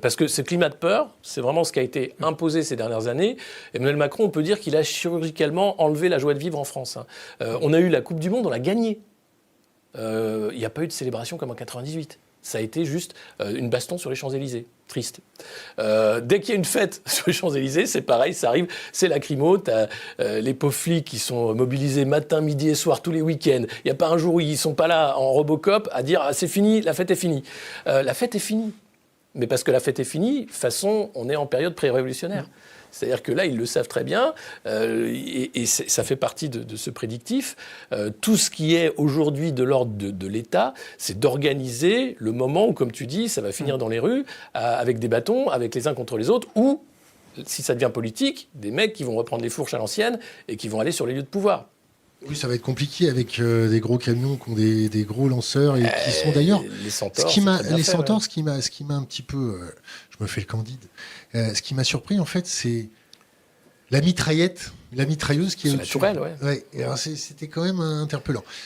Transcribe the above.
Parce que ce climat de peur, c'est vraiment ce qui a été imposé ces dernières années. Emmanuel Macron, on peut dire qu'il a chirurgicalement enlevé la joie de vivre en France. On a eu la Coupe du Monde, on l'a gagnée. Il n'y a pas eu de célébration comme en 98. Ça a été juste une baston sur les Champs-Élysées. Triste. Dès qu'il y a une fête sur les Champs-Élysées, c'est pareil, ça arrive, c'est lacrymo. T'as les pauvres flics qui sont mobilisés matin, midi et soir, tous les week-ends. Il n'y a pas un jour où ils ne sont pas là en Robocop à dire ah, « c'est fini, la fête est finie ». La fête est finie. Mais parce que la fête est finie, façon, on est en période pré-révolutionnaire. C'est-à-dire que là, ils le savent très bien, et ça fait partie de ce prédictif. Tout ce qui est aujourd'hui de l'ordre de l'État, c'est d'organiser le moment où, comme tu dis, ça va finir dans les rues, avec des bâtons, avec les uns contre les autres, ou, si ça devient politique, des mecs qui vont reprendre les fourches à l'ancienne et qui vont aller sur les lieux de pouvoir. Oui, ça va être compliqué avec des gros camions qui ont des gros lanceurs et qui sont d'ailleurs... Les Centaures, ce qui m'a un petit peu... je me fais le candide. Ce qui m'a surpris, en fait, c'est la mitrailleuse qui est au-dessus. C'est la tourelle, ouais. Ouais, et alors c'était quand même interpellant.